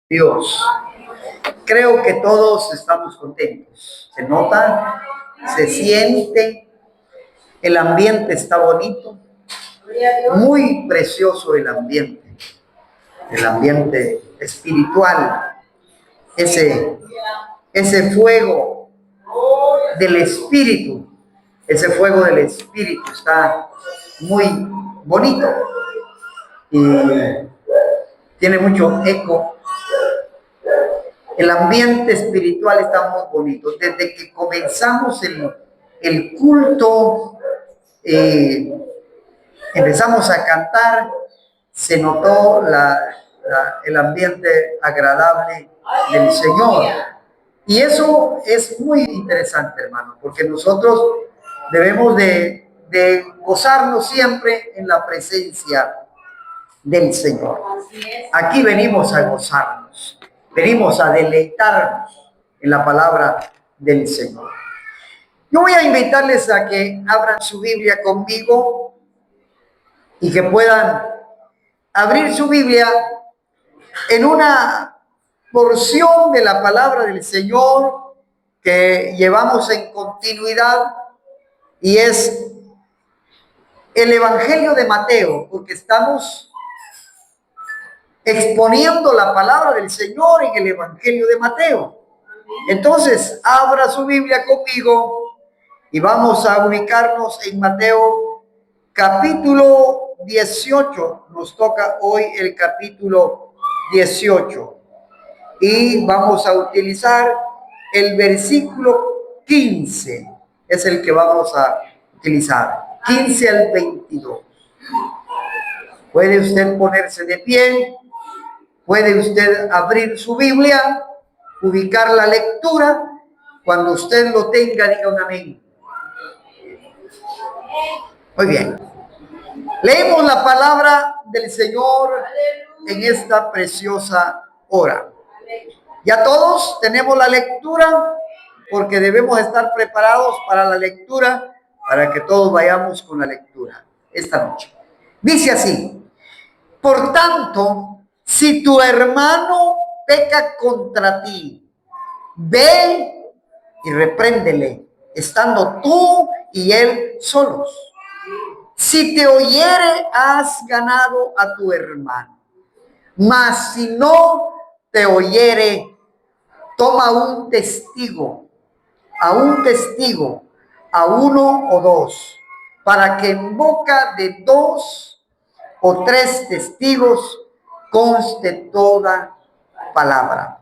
Dios. Creo que todos estamos contentos. Se nota, se siente, el ambiente está bonito, muy precioso el ambiente espiritual, ese fuego del espíritu, está muy bonito y tiene mucho eco. El ambiente espiritual está muy bonito. Desde que comenzamos el culto, empezamos a cantar, se notó el ambiente agradable del Señor. Y eso es muy interesante, hermano, porque nosotros debemos de gozarnos siempre en la presencia del Señor. Aquí venimos a gozarnos. Venimos a deleitarnos en la palabra del Señor. Yo voy a invitarles a que abran su Biblia conmigo y que puedan abrir su Biblia en una porción de la palabra del Señor que llevamos en continuidad, y es el Evangelio de Mateo, porque estamos exponiendo la palabra del Señor en el Evangelio de Mateo. Entonces, abra su Biblia conmigo y vamos a ubicarnos en Mateo capítulo 18. Nos toca hoy el capítulo 18 y vamos a utilizar el versículo 15. Es el que vamos a utilizar, 15 al 22. Puede usted ponerse de pie. Puede usted abrir su Biblia, ubicar la lectura. Cuando usted lo tenga, diga un amén. Muy bien. Leemos la palabra del Señor en esta preciosa hora. Ya todos tenemos la lectura, porque debemos estar preparados para la lectura, para que todos vayamos con la lectura esta noche. Dice así: por tanto, si tu hermano peca contra ti, ve y repréndele, estando tú y él solos. Si te oyere, has ganado a tu hermano. Mas si no te oyere, toma a un testigo, a uno o dos, para que en boca de 2 o 3 testigos conste toda palabra.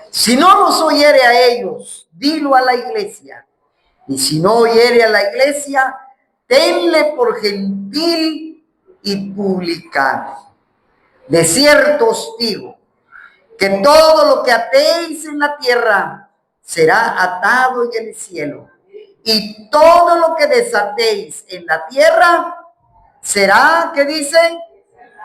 Si no los oyere a ellos, dilo a la iglesia. Y si no oyere a la iglesia, tenle por gentil y publicano. De cierto os digo, que todo lo que atéis en la tierra será atado en el cielo, y todo lo que desatéis en la tierra será, ¿qué dicen?,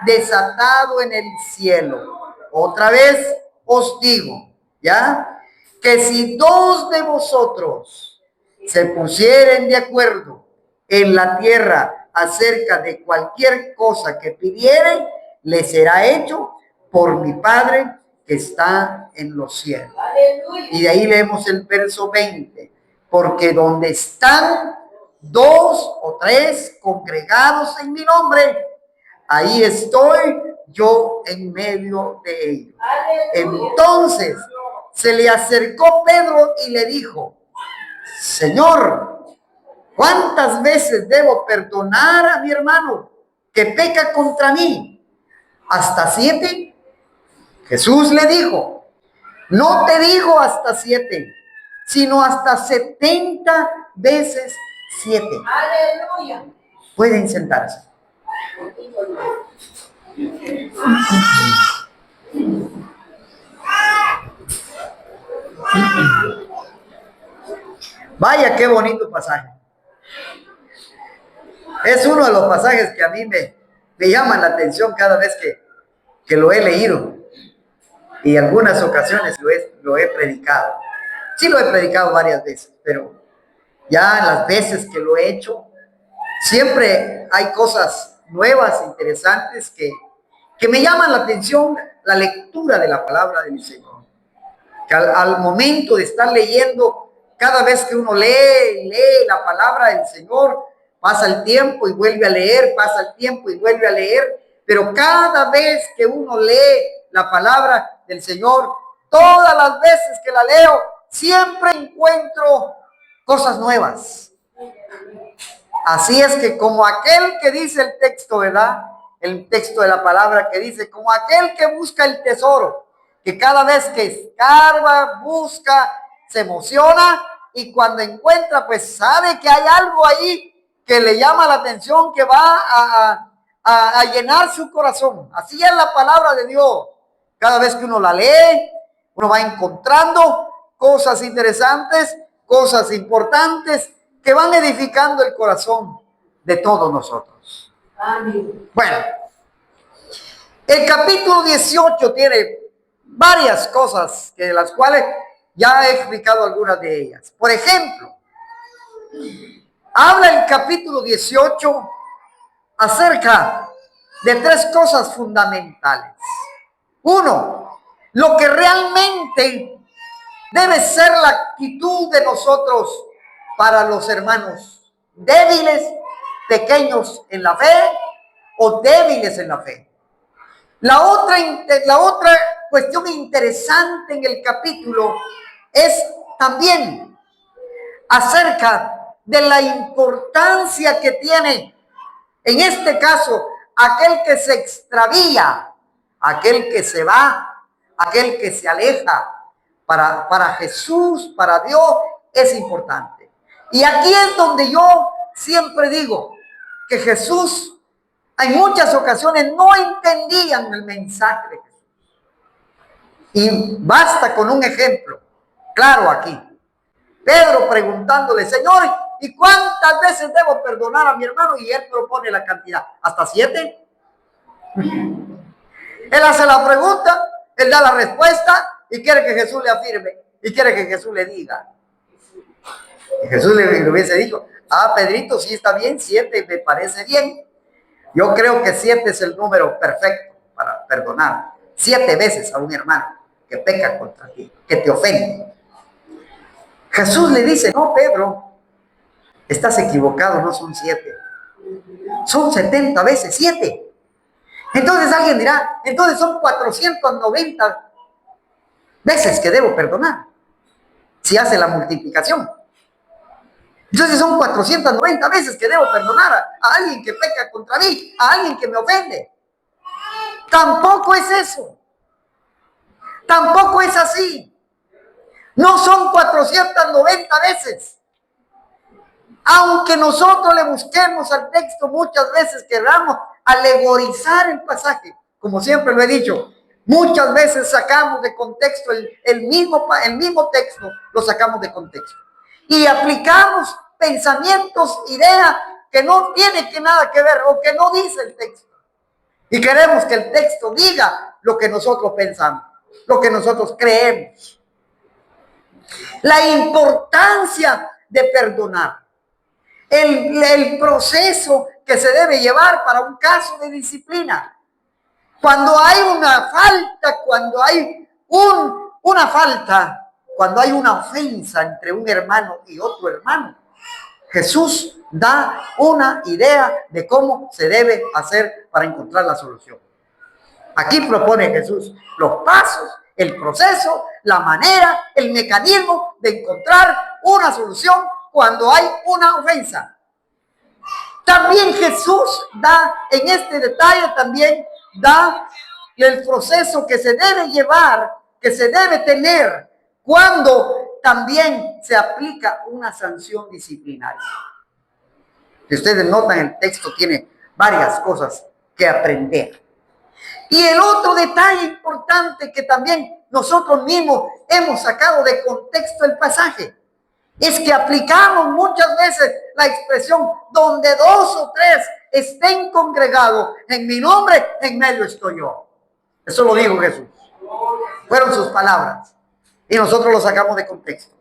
desatado en el cielo. Otra vez os digo, ¿ya?, que si 2 de vosotros se pusieren de acuerdo en la tierra acerca de cualquier cosa que pidieren, le será hecho por mi Padre que está en los cielos. Y de ahí leemos el verso 20. Porque donde están 2 o 3 congregados en mi nombre, ahí estoy yo en medio de ellos. Entonces se le acercó Pedro y le dijo: Señor, ¿cuántas veces debo perdonar a mi hermano que peca contra mí? ¿Hasta 7? Jesús le dijo: no te digo hasta 7, sino hasta 70 veces 7. Aleluya. Pueden sentarse. Vaya, qué bonito pasaje. Es uno de los pasajes que a mí me llaman la atención cada vez que lo he leído. Y en algunas ocasiones lo he predicado. Sí, lo he predicado varias veces, pero ya las veces que lo he hecho, siempre hay cosas nuevas, interesantes, que me llaman la la lectura de la palabra del Señor. Que al momento de estar leyendo, cada vez que uno lee la palabra del Señor, pasa el tiempo y vuelve a leer, pasa el tiempo y vuelve a leer, pero cada vez que uno lee la palabra del Señor, todas las veces que la leo, siempre encuentro cosas nuevas. Así es que como aquel que dice el texto, ¿verdad? El texto de la palabra que dice, como aquel que busca el tesoro, que cada vez que escarba, busca, se emociona y cuando encuentra, pues sabe que hay algo ahí que le llama la atención, que va a llenar su corazón. Así es la palabra de Dios. Cada vez que uno la lee, uno va encontrando cosas interesantes, cosas importantes que van edificando el corazón de todos nosotros. Amén. Bueno, el capítulo 18 tiene varias cosas de las cuales ya he explicado algunas de ellas. Por ejemplo, habla el capítulo 18 acerca de tres cosas fundamentales. Uno, lo que realmente debe ser la actitud de nosotros para los hermanos débiles, pequeños en la fe o débiles en la fe. La otra cuestión interesante en el capítulo es también acerca de la importancia que tiene, en este caso, aquel que se extravía, aquel que se va, aquel que se aleja. Para Jesús, para Dios, es importante. Y aquí es donde yo siempre digo que Jesús en muchas ocasiones no entendían el mensaje de Jesús. Y basta con un ejemplo claro aquí. Pedro preguntándole, Señor, ¿y cuántas veces debo perdonar a mi hermano? Y él propone la cantidad, ¿hasta 7? Él hace la pregunta, él da la respuesta y quiere que Jesús le afirme y quiere que Jesús le diga. Y Jesús le hubiese dicho, Pedrito, sí está bien, 7 me parece bien. Yo creo que 7 es el número perfecto para perdonar 7 veces a un hermano que peca contra ti, que te ofende. Jesús le dice, no, Pedro, estás equivocado, no son 7, son 70 veces 7. Entonces alguien dirá, entonces son 490 veces que debo perdonar, si hace la multiplicación. Entonces son 490 veces que debo perdonar a alguien que peca contra mí, a alguien que me ofende. Tampoco es eso. Tampoco es así. No son 490 veces. Aunque nosotros le busquemos al texto muchas veces, queramos alegorizar el pasaje, como siempre lo he dicho, muchas veces sacamos de contexto el mismo texto, lo sacamos de contexto. Y aplicamos pensamientos, ideas que no tienen nada que ver o que no dice el texto. Y queremos que el texto diga lo que nosotros pensamos, lo que nosotros creemos. La importancia de perdonar. El proceso que se debe llevar para un caso de disciplina. Cuando hay una falta, cuando hay una falta, cuando hay una ofensa entre un hermano y otro hermano, Jesús da una idea de cómo se debe hacer para encontrar la solución. Aquí propone Jesús los pasos, el proceso, la manera, el mecanismo de encontrar una solución cuando hay una ofensa. También Jesús da, en este detalle también da el proceso que se debe llevar, que se debe tener cuando también se aplica una sanción disciplinaria. Si ustedes notan, el texto tiene varias cosas que aprender. Y el otro detalle importante que también nosotros mismos hemos sacado de contexto el pasaje es que aplicamos muchas veces la expresión donde 2 o 3 estén congregados en mi nombre, en medio estoy yo. Eso lo dijo Jesús. Fueron sus palabras. Y nosotros lo sacamos de contexto.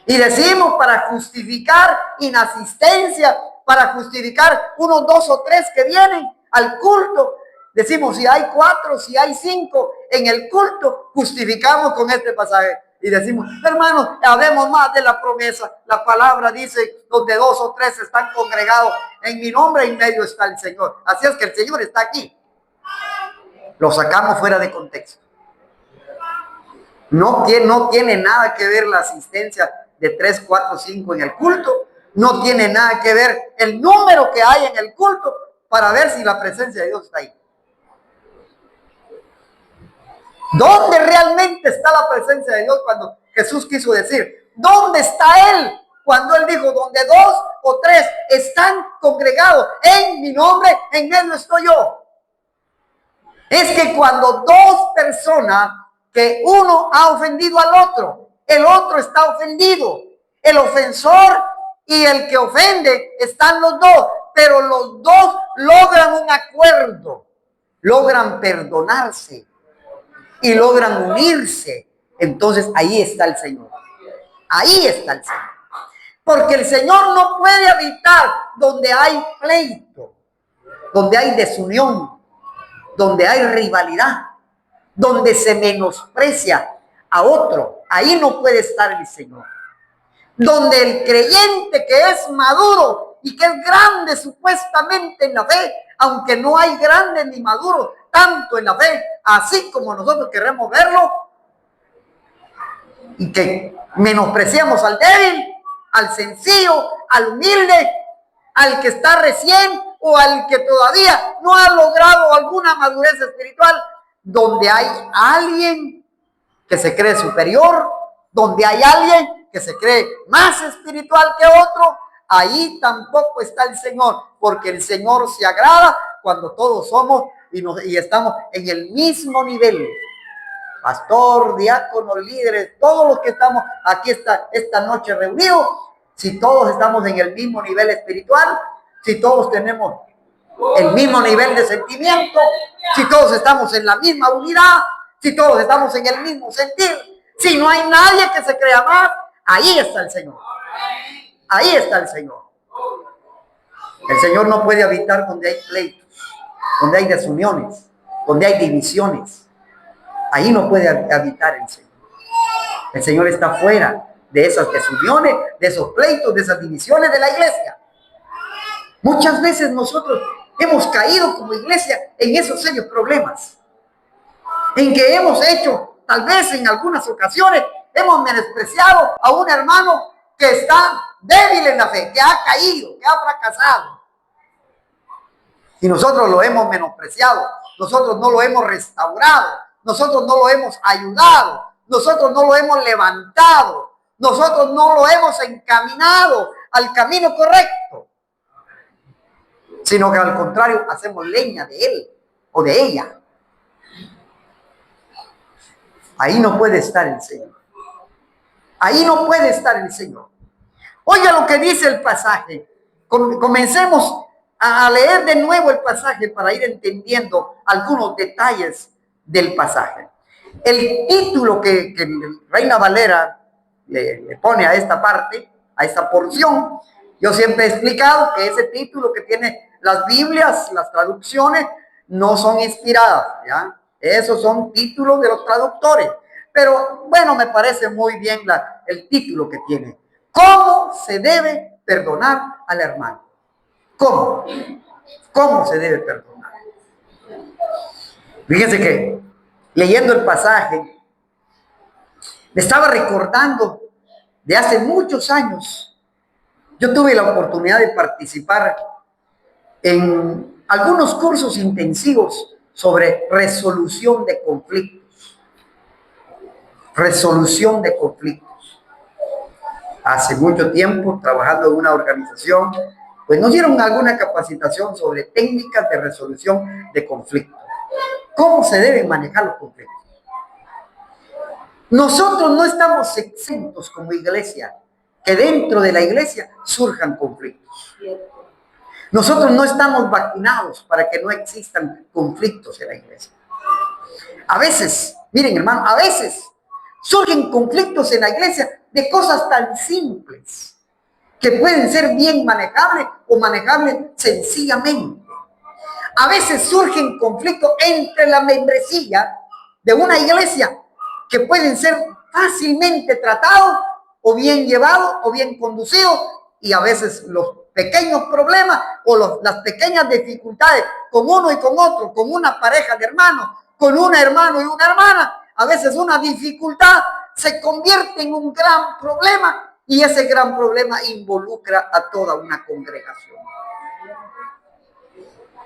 Y decimos para justificar inasistencia, para justificar unos 2 o 3 que vienen al culto. Decimos si hay 4, si hay 5, en el culto, justificamos con este pasaje y decimos, hermanos, hablemos más de la promesa. La palabra dice, donde 2 o 3 están congregados en mi nombre, en medio está el Señor. Así es que el Señor está aquí. Lo sacamos fuera de contexto. No tiene nada que ver la asistencia de 3, 4, 5 en el culto. No tiene nada que ver el número que hay en el culto para ver si la presencia de Dios está ahí. ¿Dónde realmente está la presencia de Dios? Cuando Jesús quiso decir, ¿dónde está Él? Cuando Él dijo, donde 2 o 3 están congregados en mi nombre, en Él no estoy yo. Es que cuando 2 personas, que uno ha ofendido al otro, el otro está ofendido, el ofensor y el que ofende están los dos, pero los dos logran un acuerdo, logran perdonarse y logran unirse. Entonces ahí está el Señor. Ahí está el Señor. Porque el Señor no puede habitar donde hay pleito, donde hay desunión, donde hay rivalidad, donde se menosprecia a otro. Ahí no puede estar el Señor. Donde el creyente que es maduro y que es grande supuestamente en la fe, aunque no hay grandes ni maduros tanto en la fe, así como nosotros queremos verlo, y que menospreciamos al débil, al sencillo, al humilde, al que está recién o al que todavía no ha logrado alguna madurez espiritual, donde hay alguien que se cree superior, donde hay alguien que se cree más espiritual que otro, ahí tampoco está el Señor, porque el Señor se agrada cuando todos somos y estamos en el mismo nivel. Pastor, diácono, líderes, todos los que estamos aquí esta noche reunidos, si todos estamos en el mismo nivel espiritual, si todos tenemos el mismo nivel de sentimiento, si todos estamos en la misma unidad, si todos estamos en el mismo sentir, si no hay nadie que se crea más, ahí está el Señor. Ahí está el Señor. El Señor no puede habitar donde hay pleitos, donde hay desuniones, donde hay divisiones. Ahí no puede habitar el Señor. El Señor está fuera de esas desuniones, de esos pleitos, de esas divisiones de la iglesia. Muchas veces nosotros hemos caído como iglesia en esos serios problemas, en que hemos hecho, tal vez en algunas ocasiones, hemos menospreciado a un hermano que está débil en la fe, que ha caído, que ha fracasado. Y nosotros lo hemos menospreciado, nosotros no lo hemos restaurado, nosotros no lo hemos ayudado, nosotros no lo hemos levantado, nosotros no lo hemos encaminado al camino correcto, sino que al contrario hacemos leña de él o de ella. Ahí no puede estar el Señor. Ahí no puede estar el Señor. Oiga lo que dice el pasaje. Comencemos a leer de nuevo el pasaje para ir entendiendo algunos detalles del pasaje. El título que Reina Valera le pone a esta parte, a esta porción, yo siempre he explicado que ese título que tiene las Biblias, las traducciones, no son inspiradas, ¿ya? Esos son títulos de los traductores. Pero bueno, me parece muy bien el título que tiene. ¿Cómo se debe perdonar al hermano? ¿Cómo? ¿Cómo se debe perdonar? Fíjense que leyendo el pasaje, me estaba recordando de hace muchos años. Yo tuve la oportunidad de participar en algunos cursos intensivos sobre resolución de conflictos. Resolución de conflictos. Hace mucho tiempo, trabajando en una organización, pues nos dieron alguna capacitación sobre técnicas de resolución de conflictos. ¿Cómo se deben manejar los conflictos? Nosotros no estamos exentos como iglesia, que dentro de la iglesia surjan conflictos. Nosotros no estamos vacunados para que no existan conflictos en la iglesia. A veces, miren hermano, a veces surgen conflictos en la iglesia de cosas tan simples que pueden ser bien manejables o manejables sencillamente. A veces surgen conflictos entre la membresía de una iglesia que pueden ser fácilmente tratados o bien llevados o bien conducidos, y a veces los pequeños problemas o las pequeñas dificultades con uno y con otro, con una pareja de hermanos, con un hermano y una hermana, a veces una dificultad se convierte en un gran problema, y ese gran problema involucra a toda una congregación.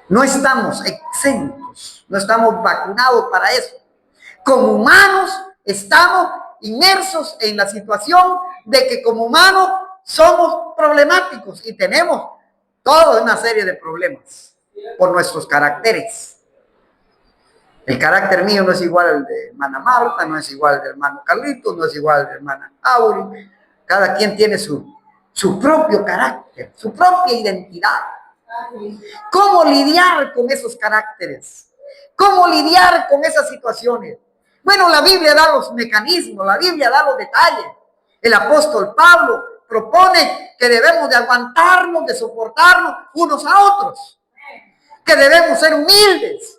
No estamos exentos, no estamos vacunados para eso. Como humanos estamos inmersos en la situación de que como humanos somos problemáticos y tenemos toda una serie de problemas por nuestros caracteres. El carácter mío no es igual al de hermana Marta, no es igual al de hermano Carlitos, no es igual al de hermana Auri. Cada quien tiene su propio carácter, su propia identidad. ¿Cómo lidiar con esos caracteres? ¿Cómo lidiar con esas situaciones? Bueno, la Biblia da los mecanismos, la Biblia da los detalles. El apóstol Pablo propone que debemos de aguantarnos, de soportarnos unos a otros, que debemos ser humildes,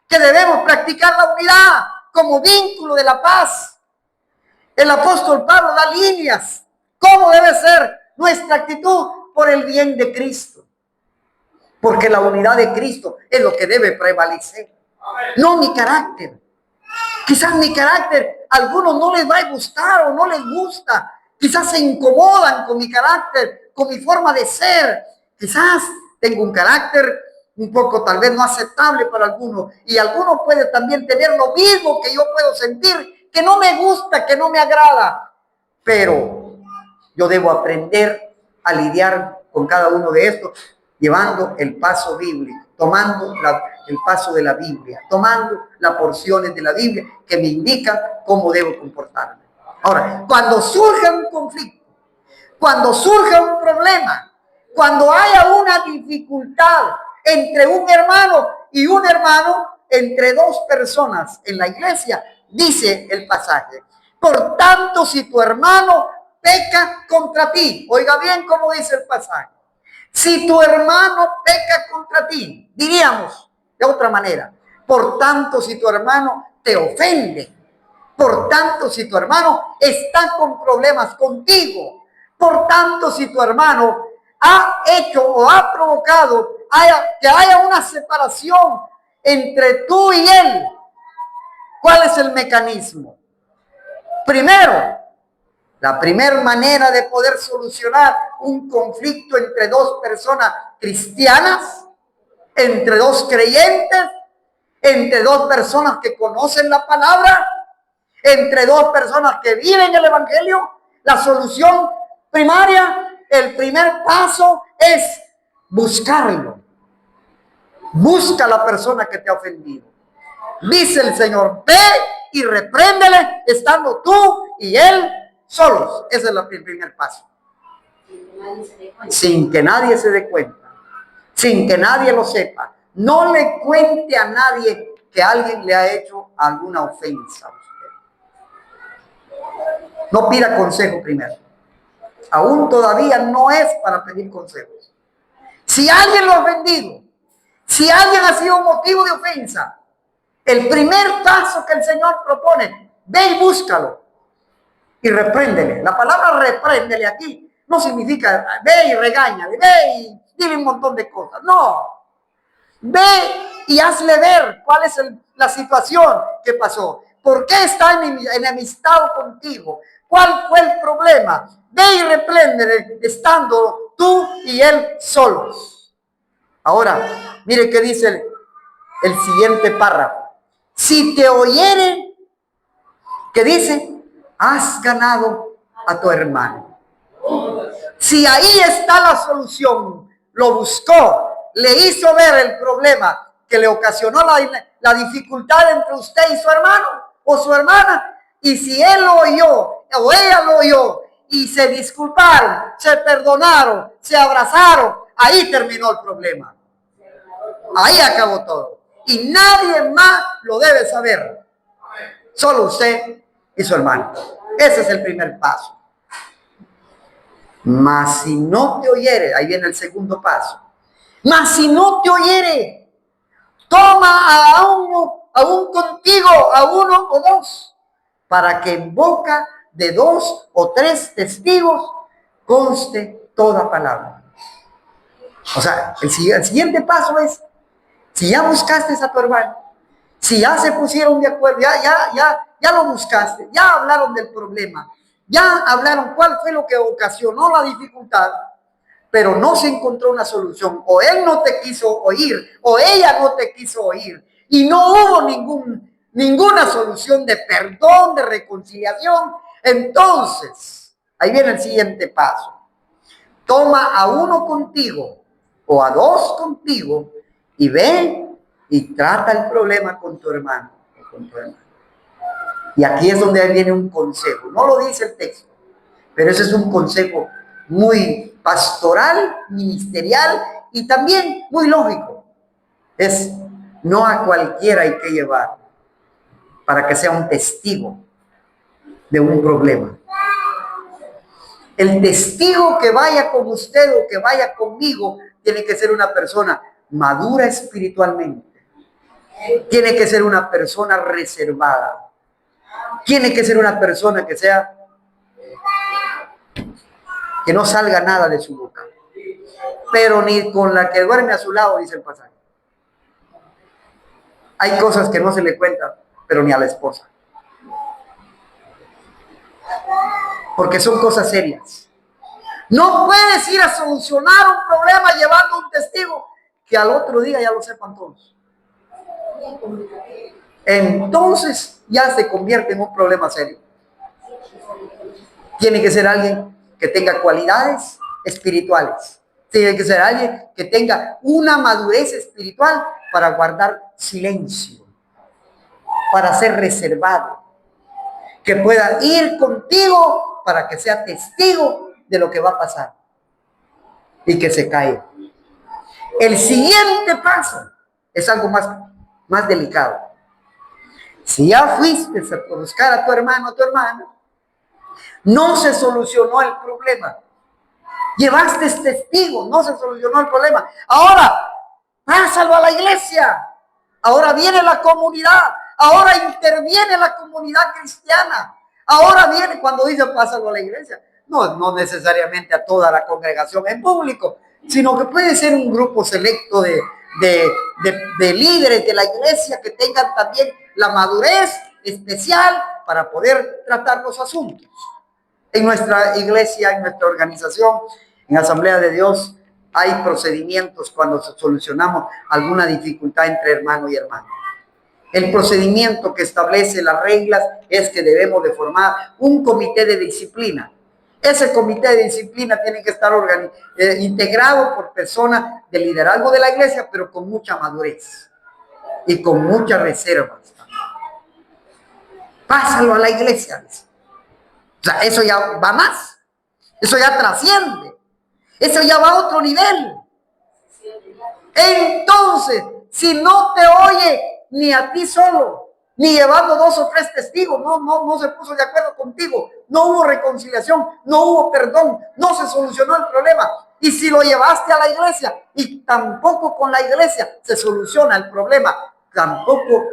que debemos practicar la unidad como vínculo de la paz. El apóstol Pablo da líneas, cómo debe ser nuestra actitud por el bien de Cristo, porque la unidad de Cristo es lo que debe prevalecer, no mi carácter. Quizás mi carácter a algunos no les va a gustar o no les gusta. Quizás se incomodan con mi carácter, con mi forma de ser. Quizás tengo un carácter un poco tal vez no aceptable para algunos. Y algunos pueden también tener lo mismo que yo puedo sentir, que no me gusta, que no me agrada. Pero yo debo aprender a lidiar con cada uno de estos, llevando el paso bíblico, tomando el paso de la Biblia, tomando las porciones de la Biblia que me indican cómo debo comportarme. Ahora, cuando surja un conflicto, cuando surja un problema, cuando haya una dificultad entre un hermano y un hermano, entre dos personas en la iglesia, dice el pasaje: por tanto, si tu hermano peca contra ti, oiga bien cómo dice el pasaje, si tu hermano peca contra ti, diríamos de otra manera, por tanto, si tu hermano te ofende, por tanto, si tu hermano está con problemas contigo, por tanto, si tu hermano ha hecho o ha provocado que haya una separación entre tú y él, ¿cuál es el mecanismo? Primero, la primera manera de poder solucionar un conflicto entre dos personas cristianas, entre dos creyentes, entre dos personas que conocen la palabra, entre dos personas que viven el evangelio, la solución primaria, el primer paso es buscarlo. Busca a la persona que te ha ofendido. Dice el Señor: ve y repréndele estando tú y él solos. Ese es el primer paso. Sin que nadie se dé cuenta, sin que nadie lo sepa. No le cuente a nadie que alguien le ha hecho alguna ofensa a usted. No pida consejo primero. Aún todavía no es para pedir consejos. Si alguien lo ha ofendido, si alguien ha sido motivo de ofensa, el primer paso que el Señor propone: ve y búscalo y repréndele. La palabra repréndele aquí no significa ve y regáñale, ve y dile un montón de cosas. No. Ve y hazle ver cuál es la situación que pasó. ¿Por qué está enemistado contigo? ¿Cuál fue el problema? Ve y repréndele estando tú y él solos. Ahora, mire qué dice el siguiente párrafo. Si te oyeren, ¿qué dice? Has ganado a tu hermano. Si ahí está la solución, lo buscó, le hizo ver el problema que le ocasionó la dificultad entre usted y su hermano o su hermana, y si él lo oyó o ella lo oyó y se disculparon, se perdonaron, se abrazaron, ahí terminó el problema. Ahí acabó todo. Y nadie más lo debe saber. Solo usted y su hermano. Ese es el primer paso. Mas si no te oyere, ahí viene el segundo paso. Mas si no te oyere, toma a uno aún contigo, a uno o dos, para que en boca de dos o tres testigos conste toda palabra. O sea, el siguiente paso es, si ya buscaste a tu hermano, si ya se pusieron de acuerdo, ya lo buscaste, ya hablaron del problema, ya hablaron cuál fue lo que ocasionó la dificultad, pero no se encontró una solución, o él no te quiso oír, o ella no te quiso oír, y no hubo ninguna solución de perdón, de reconciliación. Entonces, ahí viene el siguiente paso. Toma a uno contigo o a dos contigo y ve y trata el problema con tu hermano o con tu hermana. Y aquí es donde viene un consejo. No lo dice el texto, pero ese es un consejo muy pastoral, ministerial y también muy lógico. Es no a cualquiera hay que llevar para que sea un testigo de un problema. El testigo que vaya con usted o que vaya conmigo tiene que ser una persona madura espiritualmente. Tiene que ser una persona reservada. Tiene que ser una persona que no salga nada de su boca. Pero ni con la que duerme a su lado, dice el pasaje. Hay cosas que no se le cuentan, pero ni a la esposa. Porque son cosas serias. No puedes ir a solucionar un problema llevando un testigo que al otro día ya lo sepan todos. Entonces ya se convierte en un problema serio. Tiene que ser alguien que tenga cualidades espirituales. Tiene que ser alguien que tenga una madurez espiritual para guardar silencio, para ser reservado, que pueda ir contigo para que sea testigo de lo que va a pasar y que se caiga. El siguiente paso es algo más delicado. Si ya fuiste a buscar a tu hermano o tu hermana, no se solucionó el problema. Llevaste testigo, no se solucionó el problema. Ahora, pásalo a la iglesia. Ahora viene la comunidad. Ahora interviene la comunidad cristiana. Ahora viene, cuando dice pásalo a la iglesia, no necesariamente a toda la congregación en público, sino que puede ser un grupo selecto de líderes de la iglesia que tengan también la madurez especial para poder tratar los asuntos. En nuestra iglesia, en nuestra organización, en Asamblea de Dios, hay procedimientos cuando solucionamos alguna dificultad entre hermano y hermano. El procedimiento que establece las reglas es que debemos de formar un comité de disciplina. Ese comité de disciplina tiene que estar integrado por personas de liderazgo de la iglesia, pero con mucha madurez y con muchas reservas. Pásalo a la iglesia. O sea, eso ya va más. Eso ya trasciende. Eso ya va a otro nivel. Entonces, si no te oye ni a ti solo, ni llevando dos o tres testigos, no se puso de acuerdo contigo, no hubo reconciliación, no hubo perdón, no se solucionó el problema. Y si lo llevaste a la iglesia y tampoco con la iglesia se soluciona el problema, tampoco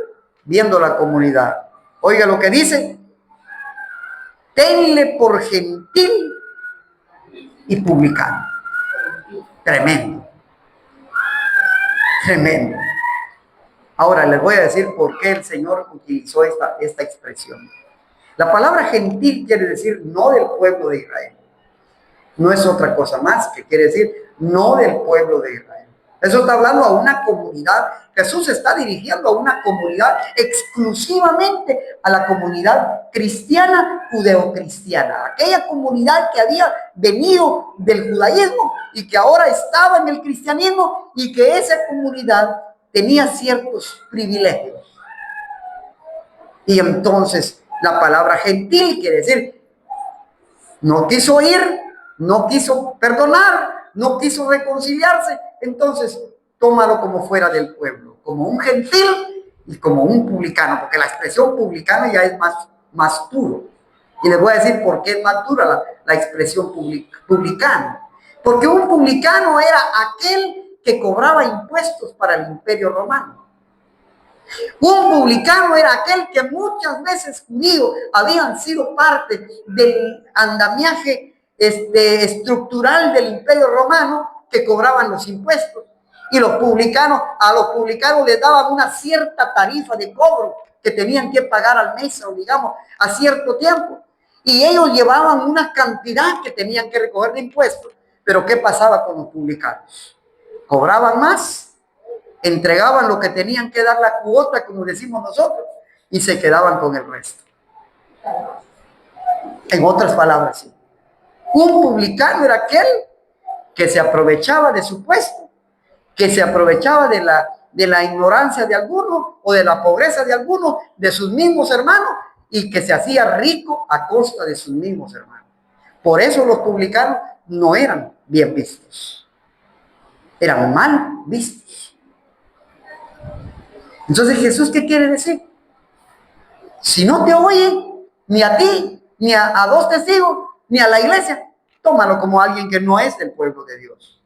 viendo la comunidad. Oiga lo que dice: tenle por gentil y publicano. Tremendo. Tremendo. Ahora les voy a decir por qué el Señor utilizó esta expresión. La palabra gentil quiere decir no del pueblo de Israel. No es otra cosa más que quiere decir no del pueblo de Israel. Eso está hablando a una comunidad. Jesús está dirigiendo a una comunidad exclusivamente a la comunidad cristiana, judeocristiana. Aquella comunidad que había venido del judaísmo y que ahora estaba en el cristianismo, y que esa comunidad tenía ciertos privilegios. Y entonces la palabra gentil quiere decir no quiso oír, no quiso perdonar, no quiso reconciliarse. Entonces tómalo como fuera del pueblo, como un gentil y como un publicano, porque la expresión publicano ya es más puro. Y les voy a decir por qué es más dura la expresión publicano. Porque un publicano era aquel que cobraba impuestos para el Imperio Romano. Un publicano era aquel que muchas veces judíos habían sido parte del andamiaje estructural del Imperio Romano, que cobraban los impuestos. Y a los publicanos les daban una cierta tarifa de cobro que tenían que pagar al mes, o digamos, a cierto tiempo. Y ellos llevaban una cantidad que tenían que recoger de impuestos. Pero ¿qué pasaba con los publicanos? Cobraban más, entregaban lo que tenían que dar, la cuota, como decimos nosotros, y se quedaban con el resto. En otras palabras, sí. Un publicano era aquel que se aprovechaba de su puesto, que se aprovechaba de la ignorancia de algunos o de la pobreza de algunos, de sus mismos hermanos, y que se hacía rico a costa de sus mismos hermanos. Por eso los publicanos no eran bien vistos, eran mal vistos. Entonces, Jesús, ¿qué quiere decir? Si no te oyen, ni a ti, ni a dos testigos, ni a la iglesia, tómalo como alguien que no es del pueblo de Dios.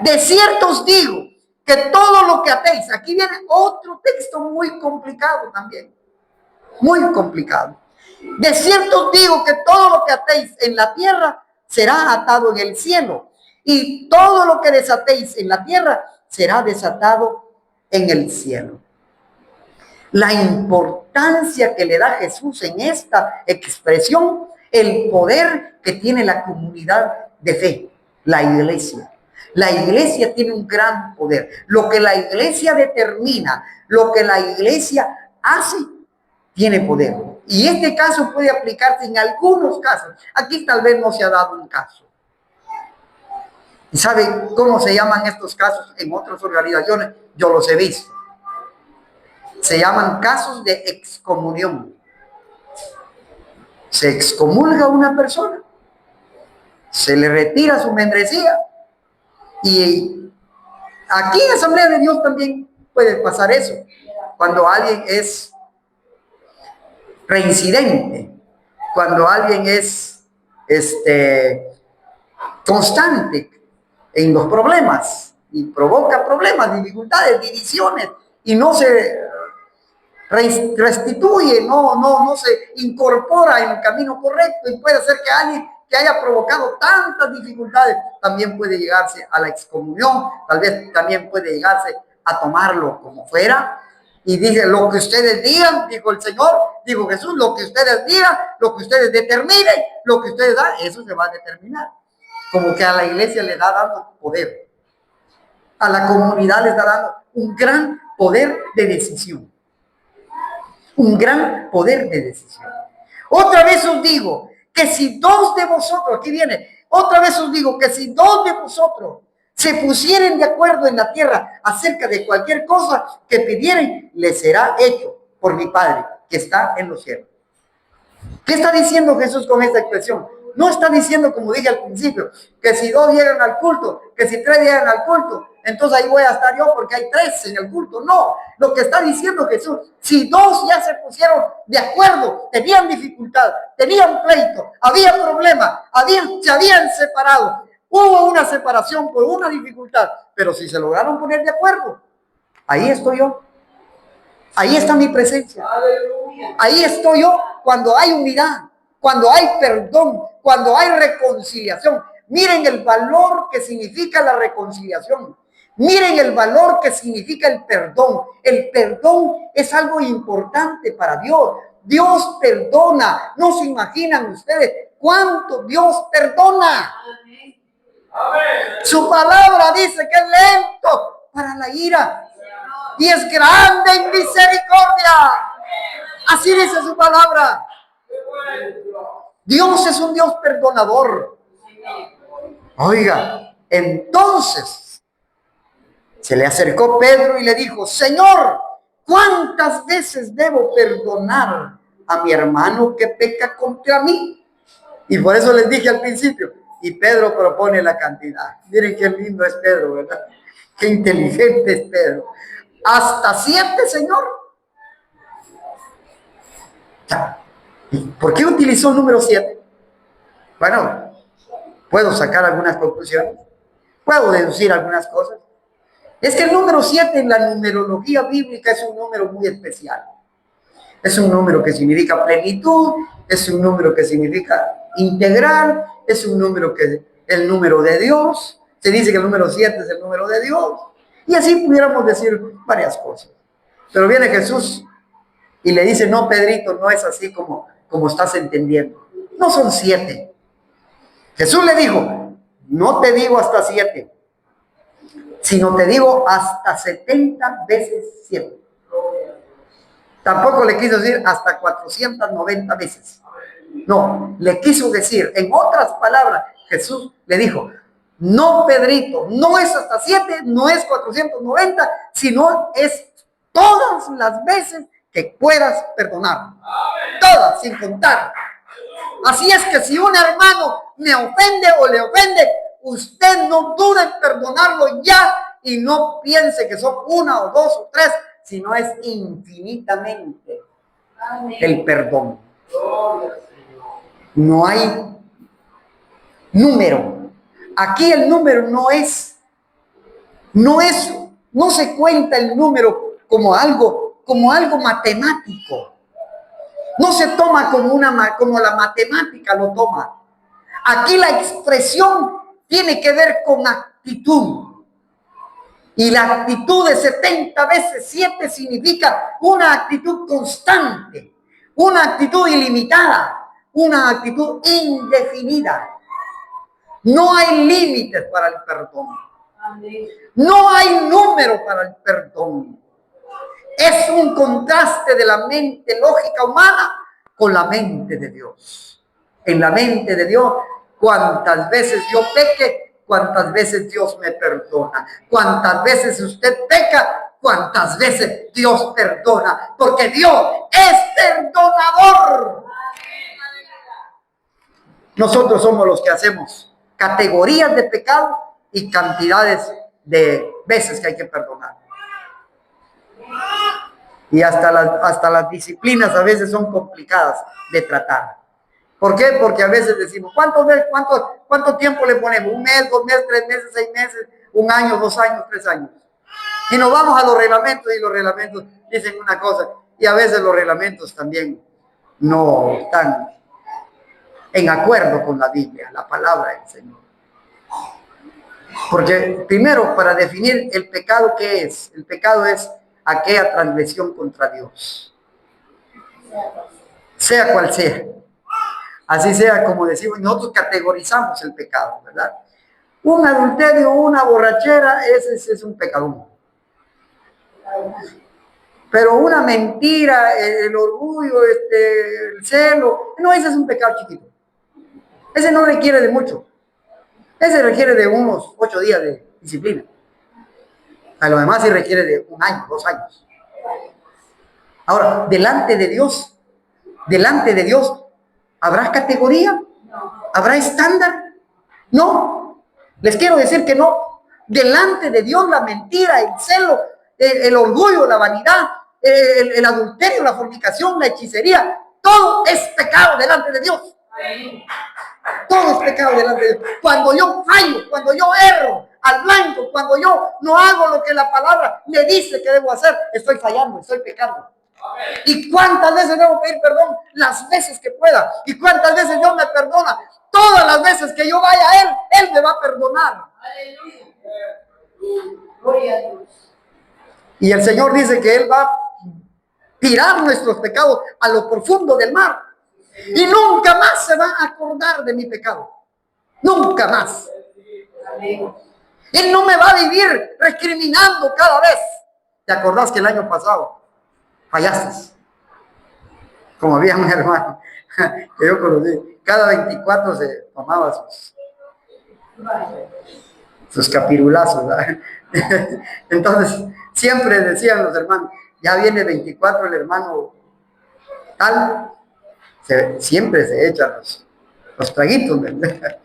De cierto os digo que todo lo que atéis, aquí viene otro texto muy complicado también, muy complicado. De cierto os digo que todo lo que atéis en la tierra será atado en el cielo, y todo lo que desatéis en la tierra será desatado en el cielo. La importancia que le da Jesús en esta expresión, el poder que tiene la comunidad de fe, la iglesia. La iglesia tiene un gran poder. Lo que la iglesia determina, lo que la iglesia hace, tiene poder. Y este caso puede aplicarse en algunos casos. Aquí tal vez no se ha dado un caso. ¿Y sabe cómo se llaman estos casos en otras organizaciones? Yo los he visto. Se llaman casos de excomunión. Se excomulga a una persona, se le retira su membresía, y aquí en Asamblea de Dios también puede pasar eso. Cuando alguien es reincidente, cuando alguien es constante en los problemas y provoca problemas, dificultades, divisiones, y no se restituye, no se incorpora en el camino correcto, y puede ser que alguien que haya provocado tantas dificultades también puede llegarse a la excomunión, tal vez también puede llegarse a tomarlo como fuera. Y dice, lo que ustedes digan, dijo el Señor, dijo Jesús, lo que ustedes digan, lo que ustedes determinen, lo que ustedes dan, eso se va a determinar. Como que a la iglesia le da dando poder, a la comunidad le está dando un gran poder de decisión. Un gran poder de decisión. Otra vez os digo que si dos de vosotros, aquí viene, otra vez os digo que si dos de vosotros se pusieren de acuerdo en la tierra acerca de cualquier cosa que pidieren, les será hecho por mi Padre que está en los cielos. ¿Qué está diciendo Jesús con esta expresión? No está diciendo, como dije al principio, que si dos llegan al culto, que si tres llegan al culto, entonces ahí voy a estar yo porque hay tres en el culto. No, lo que está diciendo Jesús, si dos ya se pusieron de acuerdo, tenían dificultad, tenían pleito, había problema, se habían separado, hubo una separación por una dificultad, pero si se lograron poner de acuerdo, ahí estoy yo. Ahí está mi presencia. Ahí estoy yo cuando hay unidad, cuando hay perdón, cuando hay reconciliación. Miren el valor que significa la reconciliación. Miren el valor que significa el perdón. El perdón es algo importante para Dios. Dios perdona. No se imaginan ustedes cuánto Dios perdona. Su palabra dice que es lento para la ira y es grande en misericordia. Así dice su palabra. Dios es un Dios perdonador. Oiga, entonces se le acercó Pedro y le dijo, Señor, ¿cuántas veces debo perdonar a mi hermano que peca contra mí? Y por eso les dije al principio, y Pedro propone la cantidad. Miren qué lindo es Pedro, ¿verdad? Qué inteligente es Pedro. ¿Hasta 7, Señor? ¿Por qué utilizó el número 7? Bueno, puedo sacar algunas conclusiones, puedo deducir algunas cosas. Es que el número 7 en la numerología bíblica es un número muy especial. Es un número que significa plenitud, es un número que significa integral, es un número que es el número de Dios. Se dice que el número 7 es el número de Dios. Y así pudiéramos decir varias cosas. Pero viene Jesús y le dice, no, Pedrito, no es así como estás entendiendo. No son 7. Jesús le dijo, no te digo hasta 7, sino te digo hasta 70 veces 7. Tampoco le quiso decir hasta 490 veces. No, le quiso decir, en otras palabras, Jesús le dijo, no, Pedrito, no es hasta 7, no es 490, sino es todas las veces que puedas perdonar. Todas, sin contar. Así es que si un hermano me ofende o le ofende, usted no dude en perdonarlo ya y no piense que son 1 o 2 o 3, sino es infinitamente el perdón. No hay número. Aquí el número no se cuenta el número como algo matemático. No se toma como la matemática lo toma. Aquí la expresión tiene que ver con actitud. Y la actitud de 70 veces 7 significa una actitud constante, una actitud ilimitada, una actitud indefinida. No hay límites para el perdón. No hay número para el perdón. Es un contraste de la mente lógica humana con la mente de Dios. En la mente de Dios, cuántas veces yo peque, cuántas veces Dios me perdona. Cuántas veces usted peca, cuántas veces Dios perdona. Porque Dios es perdonador. Nosotros somos los que hacemos categorías de pecado y cantidades de veces que hay que perdonar. Y hasta las disciplinas a veces son complicadas de tratar. ¿Por qué? Porque a veces decimos, ¿cuánto tiempo le ponemos? 1 mes, 2 meses, 3 meses, 6 meses, 1 año, 2 años, 3 años. Y nos vamos a los reglamentos y los reglamentos dicen una cosa. Y a veces los reglamentos también no están en acuerdo con la Biblia, la palabra del Señor. Porque primero, para definir el pecado, ¿qué es? El pecado es aquella transgresión contra Dios. Sea cual sea. Así sea, como decimos, nosotros categorizamos el pecado, ¿verdad? Un adulterio, una borrachera, ese es un pecado. Pero una mentira, el orgullo, el celo, no, ese es un pecado chiquito. Ese no requiere de mucho. Ese requiere de unos 8 días de disciplina. A lo demás sí requiere de 1 año, 2 años. Ahora, delante de Dios, ¿habrá categoría? ¿Habrá estándar? No. Les quiero decir que no. Delante de Dios la mentira, el celo, el orgullo, la vanidad, el adulterio, la fornicación, la hechicería, todo es pecado delante de Dios. Todo es pecado delante de Dios. Cuando yo fallo, cuando yo erro al blanco, cuando yo no hago lo que la palabra me dice que debo hacer, estoy fallando, estoy pecando. ¿Y cuántas veces debo pedir perdón? Las veces que pueda. ¿Y cuántas veces Dios me perdona? Todas las veces que yo vaya a Él me va a perdonar. Gloria a Dios. Y el Señor dice que Él va a tirar nuestros pecados a lo profundo del mar. Y nunca más se va a acordar de mi pecado. Nunca más. Él no me va a vivir recriminando cada vez. ¿Te acordás que el año pasado fallaste? Como había un hermano que yo conocí, cada 24 se tomaba sus capirulazos, ¿verdad? Entonces siempre decían los hermanos, ya viene 24 el hermano tal, siempre se echan los traguitos, ¿verdad?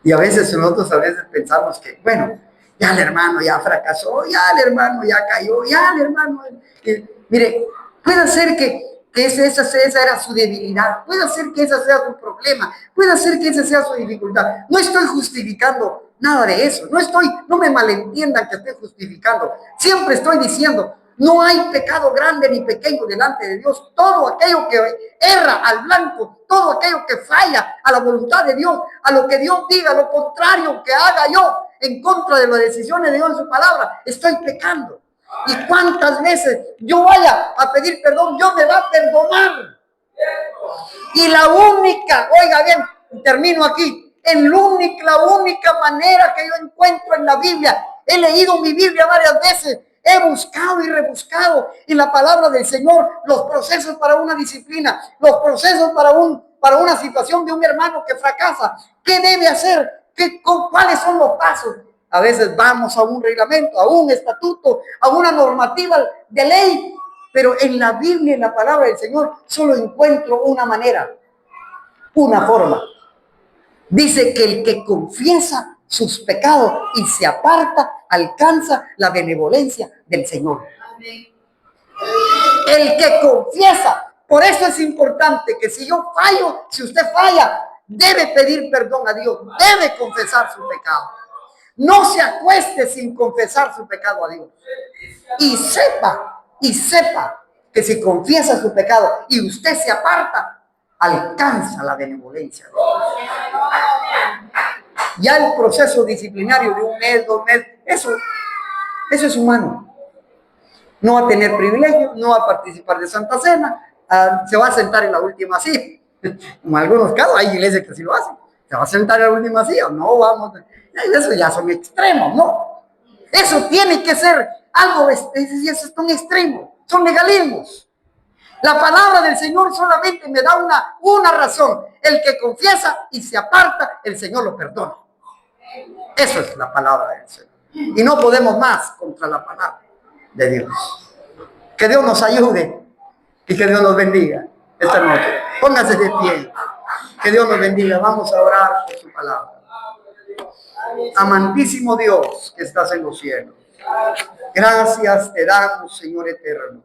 Y a veces nosotros pensamos que, bueno, ya el hermano ya fracasó, ya el hermano ya cayó, ya el hermano... mire, puede ser que esa era su debilidad, puede ser que ese sea su problema, puede ser que esa sea su dificultad. No estoy justificando nada de eso. No me malentiendan que estoy justificando. Siempre estoy diciendo, no hay pecado grande ni pequeño delante de Dios. Todo aquello que erra al blanco, todo aquello que falla a la voluntad de Dios, a lo que Dios diga, lo contrario que haga yo en contra de las decisiones de Dios en su palabra, estoy pecando. Y cuántas veces yo vaya a pedir perdón, Dios me va a perdonar. Y la única, oiga bien, termino aquí, la única manera que yo encuentro en la Biblia, he leído mi Biblia varias veces, he buscado y rebuscado en la palabra del Señor los procesos para una disciplina, los procesos para una situación de un hermano que fracasa. ¿Qué debe hacer? ¿Cuáles son los pasos? A veces vamos a un reglamento, a un estatuto, a una normativa de ley, pero en la Biblia, en la palabra del Señor, solo encuentro una manera, una forma. Dice que el que confiesa sus pecados y se aparta, alcanza la benevolencia del Señor. El que confiesa. Por eso es importante que si yo fallo, si usted falla, debe pedir perdón a Dios, debe confesar su pecado. No se acueste sin confesar su pecado a Dios. Y sepa que si confiesa su pecado y usted se aparta, alcanza la benevolencia de Dios. Ya el proceso disciplinario de 1 mes, 2 meses, eso es humano. No va a tener privilegio, no va a participar de Santa Cena, se va a sentar en la última silla. En algunos casos hay iglesias que sí lo hacen. Se va a sentar en la última silla, no vamos. Eso ya son extremos, ¿no? Eso tiene que ser algo, eso es un extremo, son legalismos. La palabra del Señor solamente me da una razón. El que confiesa y se aparta, el Señor lo perdona. Eso es la palabra del Señor. Y no podemos más contra la palabra de Dios. Que Dios nos ayude y que Dios nos bendiga esta noche. Póngase de pie. Que Dios nos bendiga. Vamos a orar por su palabra. Amantísimo Dios que estás en los cielos, gracias te damos, Señor eterno,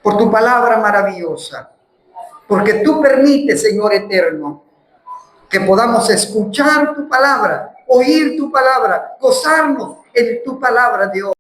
por tu palabra maravillosa, porque tú permites, Señor eterno, que podamos escuchar tu palabra, oír tu palabra, gozarnos en tu palabra, Dios.